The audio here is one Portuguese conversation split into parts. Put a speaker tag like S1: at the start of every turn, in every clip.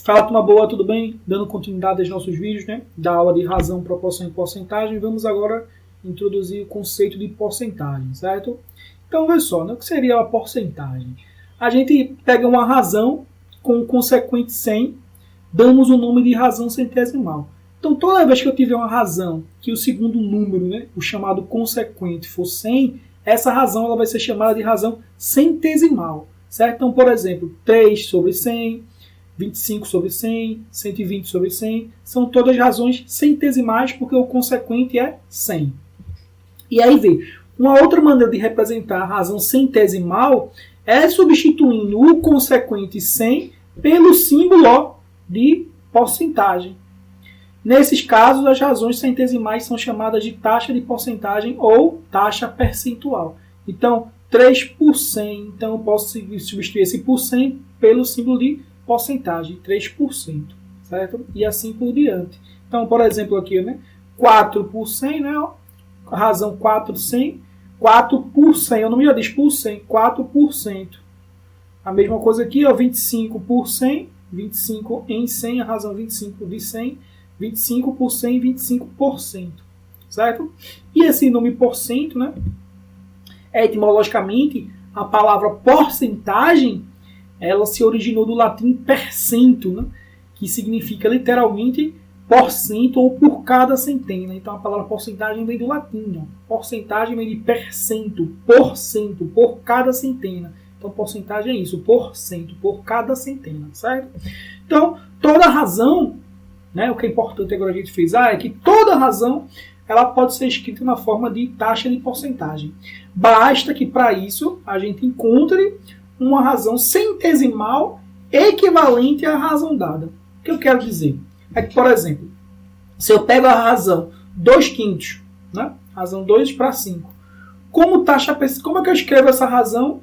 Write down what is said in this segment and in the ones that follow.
S1: Fala, turma boa, tudo bem? Dando continuidade aos nossos vídeos, né? Da aula de razão, proporção e porcentagem, vamos agora introduzir o conceito de porcentagem, certo? Então, veja só, né? O que seria a porcentagem? A gente pega uma razão com o consequente 100, damos o nome de razão centesimal. Então, toda vez que eu tiver uma razão que o segundo número, né, o chamado consequente, for 100, essa razão ela vai ser chamada de razão centesimal, certo? Então, por exemplo, 3 sobre 100, 25 sobre 100, 120 sobre 100, são todas razões centesimais porque o consequente é 100. E aí vê, uma outra maneira de representar a razão centesimal é substituindo o consequente 100 pelo símbolo de porcentagem. Nesses casos, as razões centesimais são chamadas de taxa de porcentagem ou taxa percentual. Então, 3 por 100, então eu posso substituir esse por 100 pelo símbolo de porcentagem, 3%, certo? E assim por diante. Então, por exemplo, aqui, né? 4 por 100, né? A razão 4, 100. 4 por 100, eu não me diz por 100, 4%. A mesma coisa aqui, ó, 25 por 100, 25 em 100, a razão 25 de 100, 25 por 100, 25%, certo? E esse nome porcento, né? Etimologicamente, a palavra porcentagem ela se originou do latim percento, né? Que significa literalmente porcento ou por cada centena. Então a palavra porcentagem vem do latim. Ó. Porcentagem vem de percento, porcento, por cada centena. Então porcentagem é isso, porcento, por cada centena, certo? Então toda razão, né, o que é importante agora a gente frisar é que toda razão ela pode ser escrita na forma de taxa de porcentagem. Basta que para isso a gente encontre uma razão centesimal equivalente à razão dada. O que eu quero dizer? É que, por exemplo, se eu pego a razão 2/5, né? Razão 2 para 5, como é que eu escrevo essa razão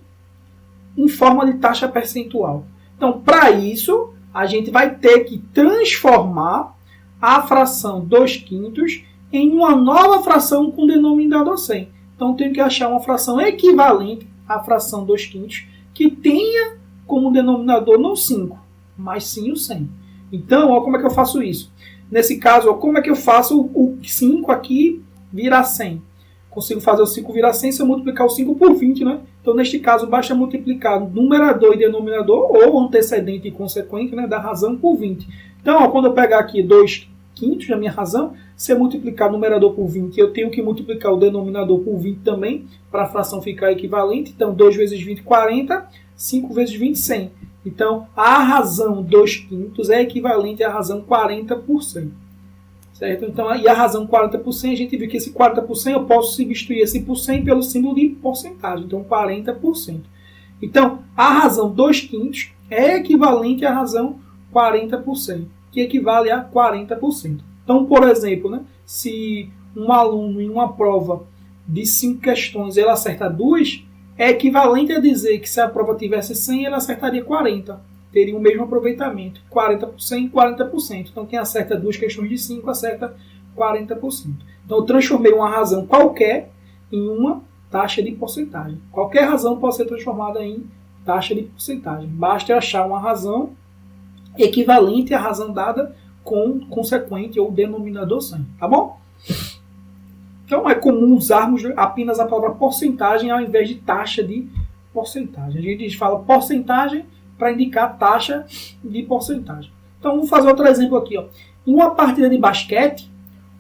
S1: em forma de taxa percentual? Então, para isso, a gente vai ter que transformar a fração 2/5 em uma nova fração com denominador 100. Então, eu tenho que achar uma fração equivalente à fração 2/5 que tenha como denominador não 5, mas sim o 100. Então, ó, como é que eu faço isso? Nesse caso, ó, como é que eu faço o 5 aqui virar 100? Consigo fazer o 5 virar 100 se eu multiplicar o 5 por 20, né? Então, neste caso, basta multiplicar numerador e denominador, ou antecedente e consequente, né, da razão por 20. Então, ó, quando eu pegar aqui 2/5 da minha razão, se eu multiplicar o numerador por 20, eu tenho que multiplicar o denominador por 20 também, para a fração ficar equivalente. Então, 2 vezes 20, 40, 5 vezes 20, 100. Então, a razão 2/5 é equivalente à razão 40%. Certo? Então, e a razão 40%, a gente viu que esse 40% eu posso substituir esse por 100 pelo símbolo de porcentagem. Então, 40%. Então, a razão 2/5 é equivalente à razão 40%, que equivale a 40%. Então, por exemplo, né, se um aluno em uma prova de 5 questões ele acerta 2, é equivalente a dizer que se a prova tivesse 100, ele acertaria 40. Teria o mesmo aproveitamento, 40% e 40%. Então, quem acerta 2 questões de 5 acerta 40%. Então, eu transformei uma razão qualquer em uma taxa de porcentagem. Qualquer razão pode ser transformada em taxa de porcentagem. Basta achar uma razão equivalente à razão dada com consequente ou denominador 100, tá bom? Então é comum usarmos apenas a palavra porcentagem ao invés de taxa de porcentagem. A gente fala porcentagem para indicar taxa de porcentagem. Então vamos fazer outro exemplo aqui. Ó. Em uma partida de basquete,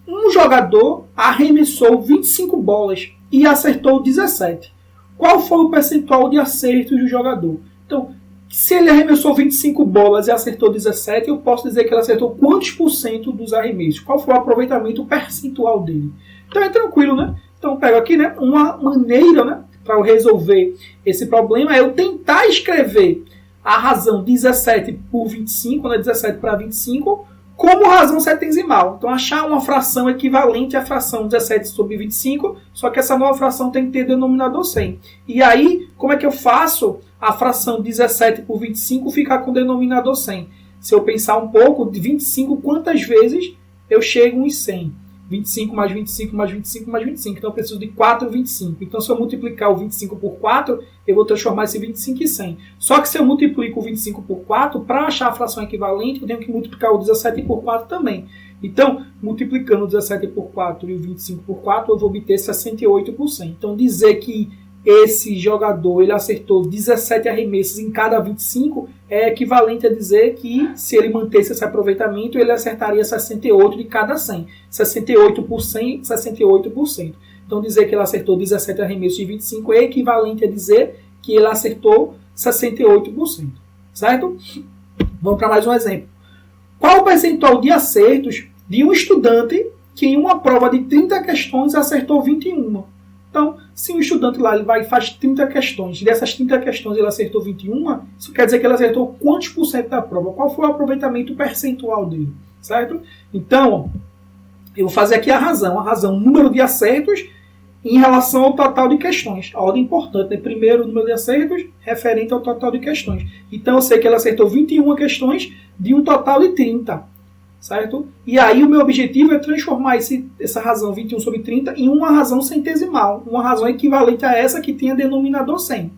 S1: um jogador arremessou 25 bolas e acertou 17. Qual foi o percentual de acertos do jogador? Então, se ele arremessou 25 bolas e acertou 17, eu posso dizer que ele acertou quantos por cento dos arremessos? Qual foi o aproveitamento percentual dele? Então é tranquilo, né? Então eu pego aqui, né, uma maneira, né, para eu resolver esse problema é eu tentar escrever a razão 17 por 25, né, 17 para 25, como razão centesimal. Então achar uma fração equivalente à fração 17 sobre 25, só que essa nova fração tem que ter denominador 100. E aí, como é que eu faço a fração 17 por 25 ficar com denominador 100? Se eu pensar um pouco, de 25, quantas vezes eu chego em 100? 25 mais 25 mais 25 mais 25. Então eu preciso de 4,25. Então se eu multiplicar o 25 por 4, eu vou transformar esse 25 em 100. Só que se eu multiplico o 25 por 4, para achar a fração equivalente, eu tenho que multiplicar o 17 por 4 também. Então, multiplicando o 17 por 4 e o 25 por 4, eu vou obter 68%. Então dizer que esse jogador ele acertou 17 arremessos em cada 25 é equivalente a dizer que se ele mantesse esse aproveitamento, ele acertaria 68 de cada 100. 68%, 68%. Então dizer que ele acertou 17 arremessos de 25 é equivalente a dizer que ele acertou 68%. Certo? Vamos para mais um exemplo. Qual o percentual de acertos de um estudante que em uma prova de 30 questões acertou 21? Então, se um estudante lá ele vai e faz 30 questões, dessas 30 questões ele acertou 21, isso quer dizer que ele acertou quantos por cento da prova? Qual foi o aproveitamento percentual dele? Certo? Então, eu vou fazer aqui a razão, número de acertos em relação ao total de questões. A ordem importante, né? Primeiro o número de acertos referente ao total de questões. Então, eu sei que ele acertou 21 questões de um total de 30. Certo? E aí o meu objetivo é transformar essa razão 21 sobre 30 em uma razão centesimal, uma razão equivalente a essa que tenha denominador 100.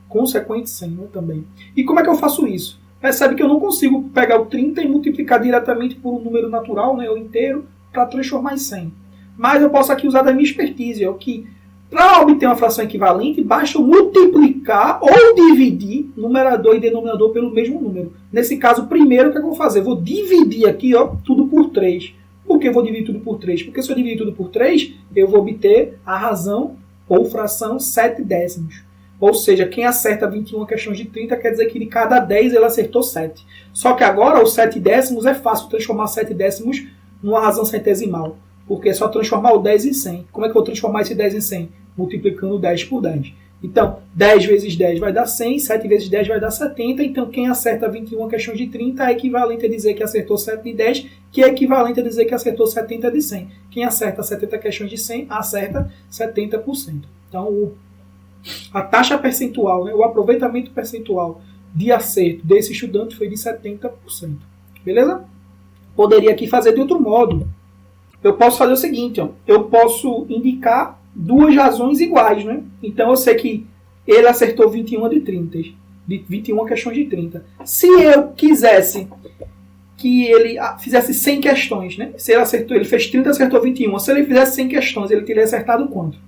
S1: Consequente 100, né, também. E como é que eu faço isso? Percebe que eu não consigo pegar o 30 e multiplicar diretamente por um número natural, né, o inteiro, para transformar em 100. Mas eu posso aqui usar da minha expertise, que para obter uma fração equivalente, basta eu multiplicar ou dividir numerador e denominador pelo mesmo número. Nesse caso, primeiro, o que eu vou fazer? Vou dividir aqui tudo por 3. Por que eu vou dividir tudo por 3? Porque se eu dividir tudo por 3, eu vou obter a razão ou fração 7 décimos. Ou seja, quem acerta 21 questões de 30 quer dizer que de cada 10 ele acertou 7. Só que agora os 7 décimos é fácil transformar 7 décimos numa razão centesimal. Porque é só transformar o 10 em 100. Como é que eu vou transformar esse 10 em 100? Multiplicando 10 por 10. Então, 10 vezes 10 vai dar 100, 7 vezes 10 vai dar 70. Então, quem acerta 21 questões de 30 é equivalente a dizer que acertou 7 de 10, que é equivalente a dizer que acertou 70 de 100. Quem acerta 70 questões de 100, acerta 70%. Então, a taxa percentual, né, o aproveitamento percentual de acerto desse estudante foi de 70%. Beleza? Poderia aqui fazer de outro modo. Eu posso fazer o seguinte, eu posso indicar duas razões iguais, né? Então eu sei que ele acertou 21 de 30, de 21 questões de 30. Se eu quisesse que ele fizesse 100 questões, né? Se ele acertou, ele fez 30, acertou 21. Se ele fizesse 100 questões, ele teria acertado quanto?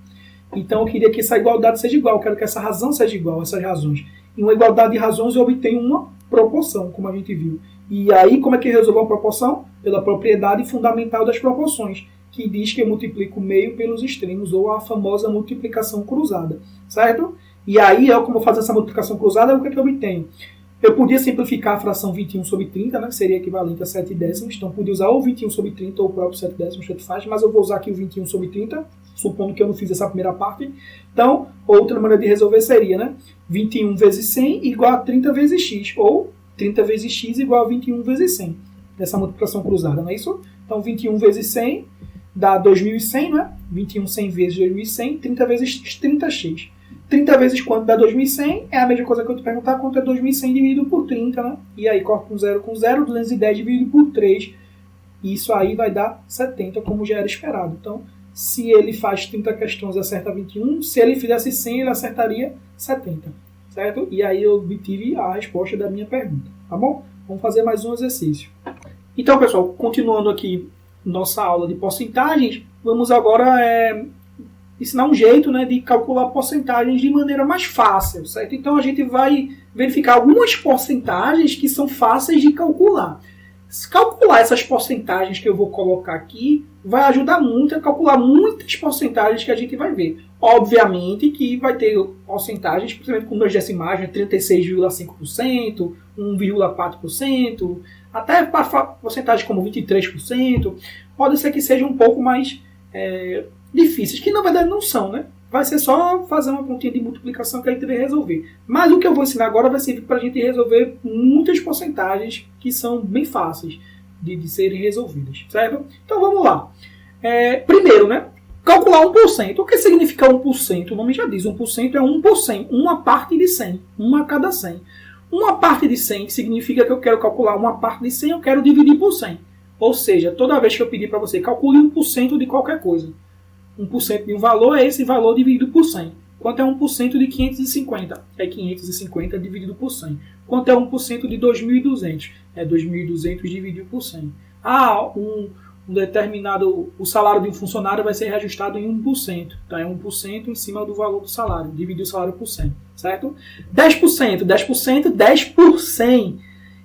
S1: Então eu queria que essa igualdade seja igual, eu quero que essa razão seja igual, essas razões. Em uma igualdade de razões eu obtenho uma proporção, como a gente viu. E aí, como é que eu resolvo a proporção? Pela propriedade fundamental das proporções, que diz que eu multiplico o meio pelos extremos, ou a famosa multiplicação cruzada, certo? E aí, como eu faço essa multiplicação cruzada, o que é que eu obtenho? Eu podia simplificar a fração 21 sobre 30, né, que seria equivalente a 7 décimos, então podia usar ou 21 sobre 30 ou o próprio 7 décimos, tanto faz, mas eu vou usar aqui o 21 sobre 30, supondo que eu não fiz essa primeira parte. Então, outra maneira de resolver seria, né, 21 vezes 100 igual a 30 vezes x, ou 30 vezes x igual a 21 vezes 100, dessa multiplicação cruzada, não é isso? Então, 21 vezes 100 dá 2.100, né? 21 100 vezes 2.100, 30 vezes x, 30x. 30 vezes quanto dá 2.100? É a mesma coisa que eu te perguntar quanto é 2.100 dividido por 30, né? E aí, corta com 0 com 0, 210 dividido por 3. Isso aí vai dar 70, como já era esperado. Então, se ele faz 30 questões e acerta 21, se ele fizesse 100, ele acertaria 70. Certo? E aí eu obtive a resposta da minha pergunta. Tá bom? Vamos fazer mais um exercício. Então, pessoal, continuando aqui nossa aula de porcentagens, vamos agora ensinar um jeito, né, de calcular porcentagens de maneira mais fácil, certo? Então a gente vai verificar algumas porcentagens que são fáceis de calcular. Calcular essas porcentagens que eu vou colocar aqui vai ajudar muito a calcular muitas porcentagens que a gente vai ver. Obviamente que vai ter porcentagens, principalmente com 2 decimais, né, 36,5%, 1,4%, até porcentagens como 23%, pode ser que sejam um pouco mais difíceis, que na verdade não são, né? Vai ser só fazer uma continha de multiplicação que a gente vai resolver. Mas o que eu vou ensinar agora vai servir para a gente resolver muitas porcentagens que são bem fáceis de serem resolvidas, certo? Então vamos lá. Primeiro, né? Calcular 1%. O que significa 1%? O nome já diz, 1% é 1%, uma parte de 100, uma a cada 100. Uma parte de 100 significa que eu quero calcular uma parte de 100, eu quero dividir por 100. Ou seja, toda vez que eu pedir para você calcule 1% de qualquer coisa. 1% de um valor é esse valor dividido por 100. Quanto é 1% de 550? É 550 dividido por 100. Quanto é 1% de 2.200? É 2.200 dividido por 100. Um determinado, o salário de um funcionário vai ser reajustado em 1%. Então é 1% em cima do valor do salário. Dividir o salário por 100. Certo? 10%. 10 por 100.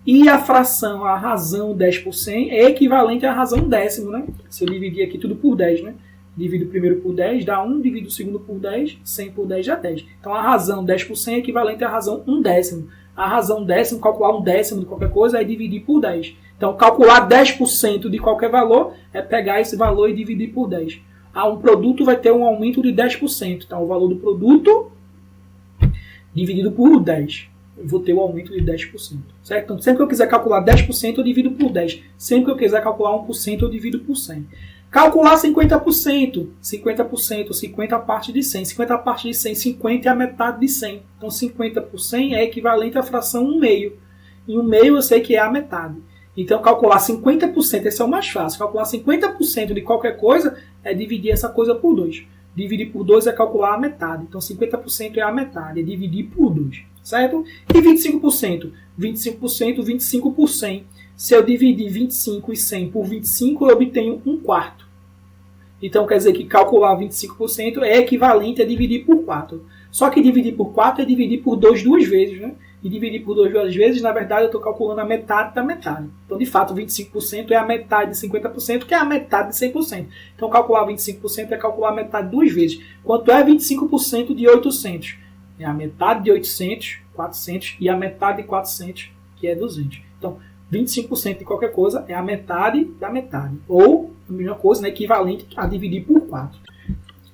S1: E a fração, a razão 10 por 100 é equivalente à razão décimo, né? Se eu dividir aqui tudo por 10, né? Divido o primeiro por 10, dá 1. Divido o segundo por 10, 100 por 10 dá 10. Então a razão 10 por 100 é equivalente à razão 1 décimo. A razão décimo, calcular 1 décimo de qualquer coisa, é dividir por 10. Então calcular 10% de qualquer valor é pegar esse valor e dividir por 10. Um produto vai ter um aumento de 10%. Então o valor do produto dividido por 10. Eu vou ter o aumento de 10%. Certo? Então sempre que eu quiser calcular 10%, eu divido por 10. Sempre que eu quiser calcular 1%, eu divido por 100. Calcular 50%. 50%, 50 parte de 100. 50 parte de 100, 50 é a metade de 100. Então 50 por 100 é equivalente à fração 1 meio. E 1 meio eu sei que é a metade. Então calcular 50%, esse é o mais fácil. Calcular 50% de qualquer coisa é dividir essa coisa por 2. Dividir por 2 é calcular a metade. Então 50% é a metade, é dividir por 2. Certo? E 25%? 25%, 25 por 100. Se eu dividir 25 e 100 por 25, eu obtenho 1/4. Então quer dizer que calcular 25% é equivalente a dividir por 4. Só que dividir por 4 é dividir por 2 duas vezes, né? E dividir por 2 duas vezes, na verdade, eu estou calculando a metade da metade. Então, de fato, 25% é a metade de 50%, que é a metade de 100%. Então, calcular 25% é calcular a metade duas vezes. Quanto é 25% de 800? É a metade de 800, 400, e a metade de 400, que é 200. Então, 25% de qualquer coisa é a metade da metade. Ou, a mesma coisa, né, equivalente a dividir por 4.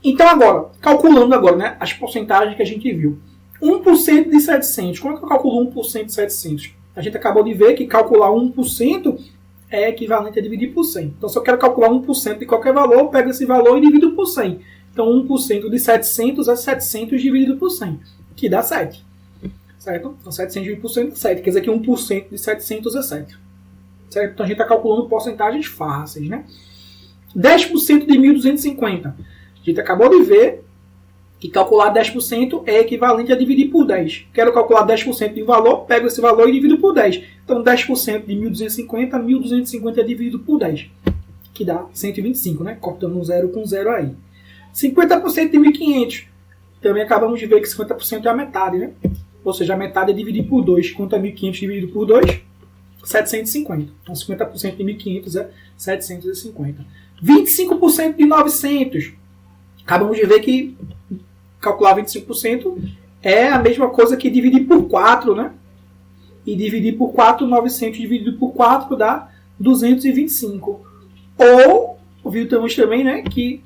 S1: Então, agora, calculando agora, né, as porcentagens que a gente viu. 1% de 700. Como é que eu calculo 1% de 700? A gente acabou de ver que calcular 1% é equivalente a dividir por 100. Então, se eu quero calcular 1% de qualquer valor, eu pego esse valor e divido por 100. Então, 1% de 700 é 700 dividido por 100, que dá 7. Certo? Então, 700 dividido por 100 é 7. Quer dizer que 1% de 700 é 7. Certo? Então, a gente está calculando porcentagens fáceis, né? 10% de 1.250. A gente acabou de ver que calcular 10% é equivalente a dividir por 10. Quero calcular 10% de um valor, pego esse valor e divido por 10. Então, 10% de 1.250, 1.250 é dividido por 10, que dá 125, né? Cortando um zero com zero aí. 50% de 1.500. Também acabamos de ver que 50% é a metade, né? Ou seja, a metade é dividir por 2. Quanto é 1.500 dividido por 2? 750. Então, 50% de 1.500 é 750. 25% de 900. Acabamos de ver que calcular 25% é a mesma coisa que dividir por 4, né? E dividir por 4, 900 dividido por 4 dá 225. Ou, vimos também, né, que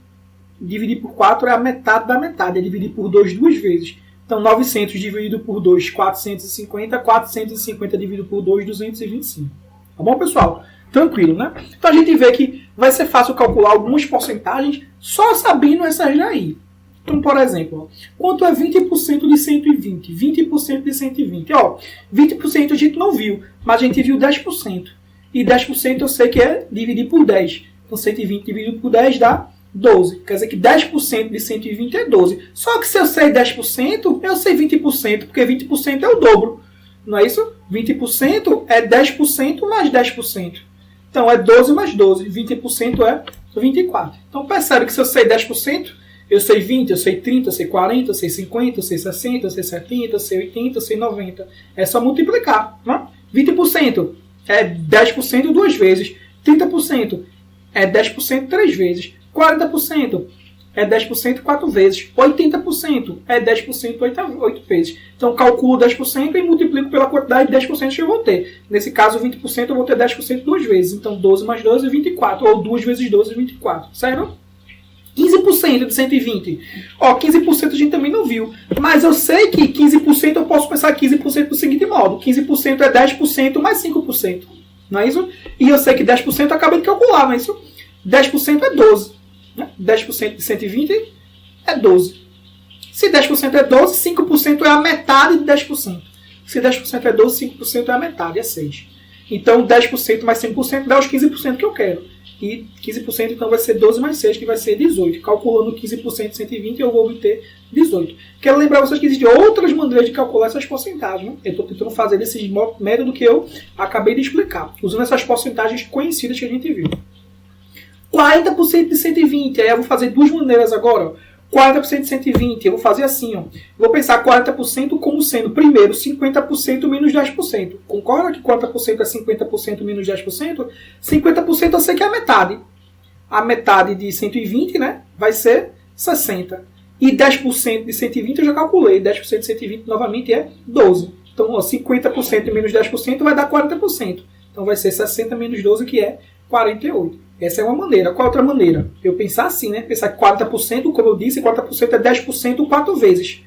S1: dividir por 4 é a metade da metade, é dividir por 2 duas vezes. Então, 900 dividido por 2, 450. 450 dividido por 2, 225. Tá bom, pessoal? Tranquilo, né? Então, a gente vê que vai ser fácil calcular algumas porcentagens só sabendo essas daí. Então, por exemplo, quanto é 20% de 120? 20% de 120. Ó, 20% a gente não viu, mas a gente viu 10%. E 10% eu sei que é dividir por 10. Então, 120 dividido por 10 dá 12. Quer dizer que 10% de 120 é 12. Só que se eu sei 10%, eu sei 20%, porque 20% é o dobro. Não é isso? 20% é 10% mais 10%. Então, é 12 mais 12. 20% é 24. Então, percebe que se eu sei 10%, eu sei 20, eu sei 30, eu sei 40, eu sei 50, eu sei 60, eu sei 70, eu sei 80, eu sei 90. É só multiplicar. Né? 20% é 10% duas vezes. 30% é 10% três vezes. 40% é 10% 4 vezes. 80% é 10% 8 vezes. Então, calculo 10% e multiplico pela quantidade de 10% que eu vou ter. Nesse caso, 20% eu vou ter 10% duas vezes. Então, 12 mais 12 é 24. Ou 2 vezes 12 é 24. Certo? 15% de 120. Ó, 15% a gente também não viu. Mas eu sei que 15% eu posso pensar 15% do seguinte modo. 15% é 10% mais 5%. Não é isso? E eu sei que 10% eu acabei de calcular, não é isso? 10% é 12. 10% de 120 é 12. Se 10% é 12, 5% é a metade de 10%. Se 10% é 12, 5% é a metade, é 6. Então 10% mais 5% dá os 15% que eu quero. E 15% então vai ser 12 mais 6, que vai ser 18. Calculando 15% de 120, eu vou obter 18. Quero lembrar vocês que existem outras maneiras de calcular essas porcentagens. Né? Eu estou tentando fazer desse método que eu acabei de explicar, usando essas porcentagens conhecidas que a gente viu. 40% de 120, aí eu vou fazer duas maneiras agora. 40% de 120, eu vou fazer assim. Ó. Vou pensar 40% como sendo, primeiro, 50% menos 10%. Concorda que 40% é 50% menos 10%? 50% eu sei que é a metade. A metade de 120, né, vai ser 60. E 10% de 120 eu já calculei. 10% de 120 novamente é 12. Então, ó, 50% menos 10% vai dar 40%. Então vai ser 60 menos 12, que é 48. Essa é uma maneira. Qual outra maneira? Eu pensar assim, né? Pensar que 40%, como eu disse, 40% é 10% 4 vezes.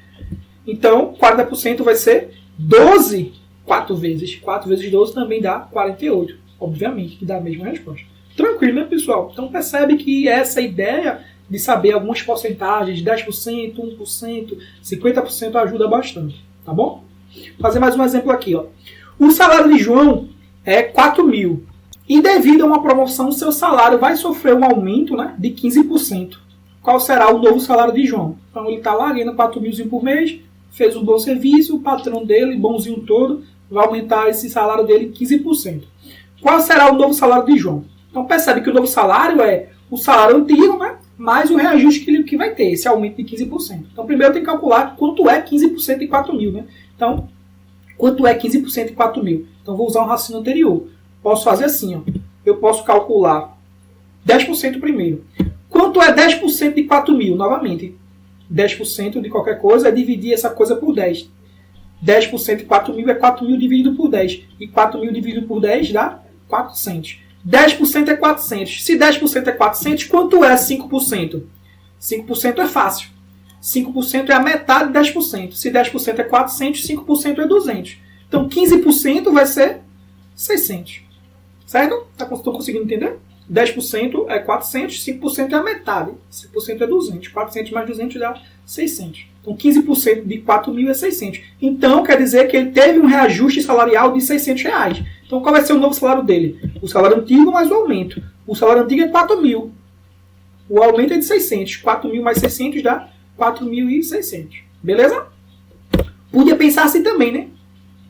S1: Então, 40% vai ser 12 4 vezes. 4 vezes 12 também dá 48. Obviamente, que dá a mesma resposta. Tranquilo, né, pessoal? Então, percebe que essa ideia de saber algumas porcentagens, 10%, 1%, 50% ajuda bastante. Tá bom? Vou fazer mais um exemplo aqui, ó. O salário de João é 4 mil. E devido a uma promoção, seu salário vai sofrer um aumento, né, de 15%. Qual será o novo salário de João? Então ele está lá ganhando 4 mil por mês, fez um bom serviço, o patrão dele, bonzinho todo, vai aumentar esse salário dele 15%. Qual será o novo salário de João? Então percebe que o novo salário é o salário antigo, né, mais o reajuste que vai ter, esse aumento de 15%. Então primeiro tem que calcular quanto é 15% de 4 mil. Né? Então, quanto é 15% de 4 mil? Então vou usar um raciocínio anterior. Posso fazer assim, ó. Eu posso calcular 10% primeiro. Quanto é 10% de 4 mil? Novamente, 10% de qualquer coisa é dividir essa coisa por 10. 10% de 4 mil é 4 mil dividido por 10. E 4 mil dividido por 10 dá 400. 10% é 400. Se 10% é 400, quanto é 5%? 5% é fácil. 5% é a metade de 10%. Se 10% é 400, 5% é 200. Então 15% vai ser 600. Certo? Estão conseguindo entender? 10% é 400, 5% é a metade. 5% é 200. 400 mais 200 dá 600. Então 15% de 4 mil é 600. Então quer dizer que ele teve um reajuste salarial de 600 reais. Então qual vai ser o novo salário dele? O salário antigo mais o aumento. O salário antigo é 4 mil. O aumento é de 600. 4 mil mais 600 dá 4.600. Beleza? Podia pensar assim também, né?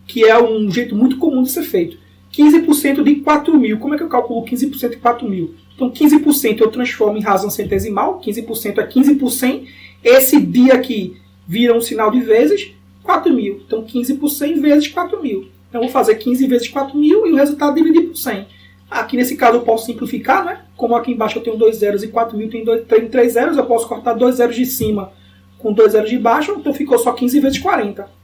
S1: Que é um jeito muito comum de ser feito. 15% de 4 mil. Como é que eu calculo 15% de 4 mil? Então, 15% eu transformo em razão centesimal. 15% é 15 por 100. Esse dia aqui vira um sinal de vezes. 4 mil. Então, 15 por 100 vezes 4 mil. Então, eu vou fazer 15 vezes 4 mil e o resultado dividir por 100. Aqui, nesse caso, eu posso simplificar, né? Como aqui embaixo eu tenho 2 zeros e 4 mil tem 3 zeros, eu posso cortar 2 zeros de cima com 2 zeros de baixo. Então, ficou só 15 vezes 40.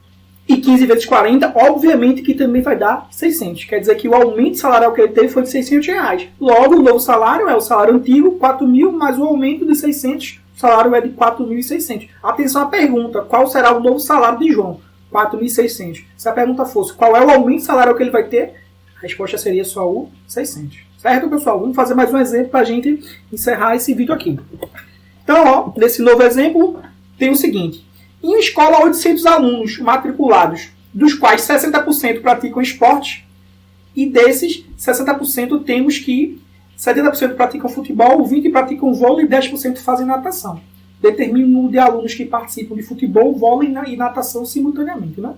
S1: E 15 vezes 40, obviamente que também vai dar 600. Quer dizer que o aumento salarial que ele teve foi de 600 reais. Logo, o novo salário é o salário antigo, 4 mil, mais o aumento de 600. O salário é de 4.600. Atenção à pergunta, qual será o novo salário de João? 4.600. Se a pergunta fosse qual é o aumento salarial que ele vai ter, a resposta seria só o 600. Certo, pessoal? Vamos fazer mais um exemplo para a gente encerrar esse vídeo aqui. Então, ó, nesse novo exemplo, tem o seguinte. Em uma escola, 800 alunos matriculados, dos quais 60% praticam esporte, e desses 60% temos que 70% praticam futebol, 20% praticam vôlei e 10% fazem natação. Determine o número de alunos que participam de futebol, vôlei e natação simultaneamente. Né?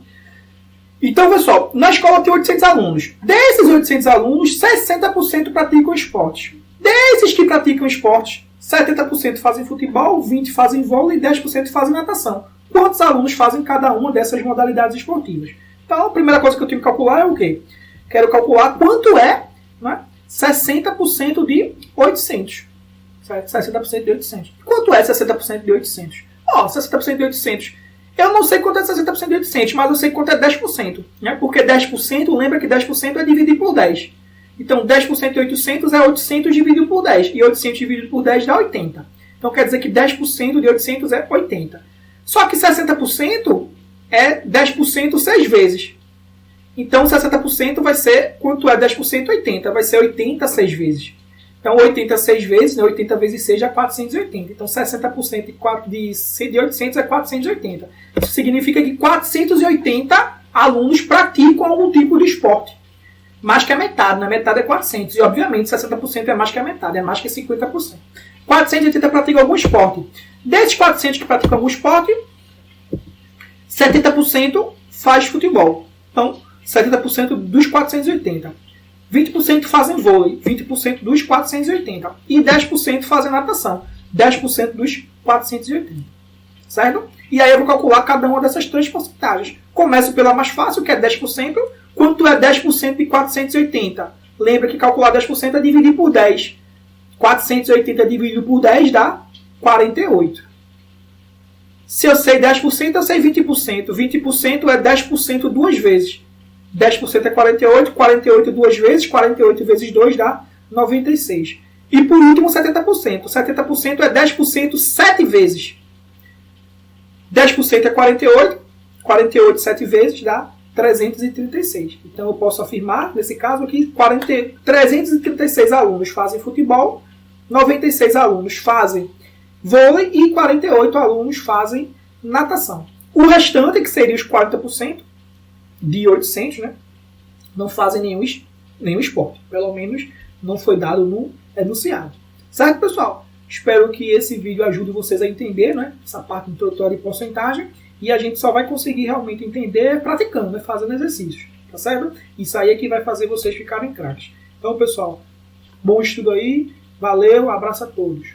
S1: Então, pessoal, na escola tem 800 alunos. Desses 800 alunos, 60% praticam esporte. Desses que praticam esporte, 70% fazem futebol, 20% fazem vôlei e 10% fazem natação. Quantos alunos fazem cada uma dessas modalidades esportivas? Então, a primeira coisa que eu tenho que calcular é o quê? Quero calcular quanto é, né, 60% de 800. 60% de 800. Quanto é 60% de 800? 60% de 800. Eu não sei quanto é 60% de 800, mas eu sei quanto é 10%. Né? Porque 10%, lembra que 10% é dividido por 10. Então, 10% de 800 é 800 dividido por 10. E 800 dividido por 10 dá 80. Então, quer dizer que 10% de 800 é 80. Só que 60% é 10% 6 vezes. Então, 60% vai ser, quanto é 10%? 80. Vai ser 80 6 vezes. Então, 80 6 vezes, né? 80 vezes 6 é 480. Então, 60% de 800 é 480. Isso significa que 480 alunos praticam algum tipo de esporte. mais que a metade, né? Metade é 400. E, obviamente, 60% é mais que a metade, é mais que 50%. 480 praticam algum esporte. Desses 400 que praticam algum esporte, 70% faz futebol. Então, 70% dos 480. 20% fazem vôlei, 20% dos 480. E 10% fazem natação, 10% dos 480. Certo? E aí eu vou calcular cada uma dessas três porcentagens. Começo pela mais fácil, que é 10%. Quanto é 10% de 480? Lembra que calcular 10% é dividir por 10. 480 dividido por 10 dá 48. Se eu sei 10%, eu sei 20%. 20% é 10% duas vezes. 10% é 48, 48 duas vezes, 48 vezes 2 dá 96. E por último, 70%. 70% é 10% 7 vezes. 10% é 48, 48 7 vezes dá 336. Então eu posso afirmar, nesse caso aqui, 336 alunos fazem futebol, 96 alunos fazem vôlei e 48 alunos fazem natação. O restante, que seria os 40%, de 800, né, não fazem nenhum esporte. Pelo menos não foi dado no enunciado. Certo, pessoal? Espero que esse vídeo ajude vocês a entender, né, essa parte introdutória de porcentagem. E a gente só vai conseguir realmente entender praticando, né, fazendo exercícios. Tá certo? Isso aí é que vai fazer vocês ficarem craques. Então, pessoal, bom estudo aí. Valeu, abraço a todos.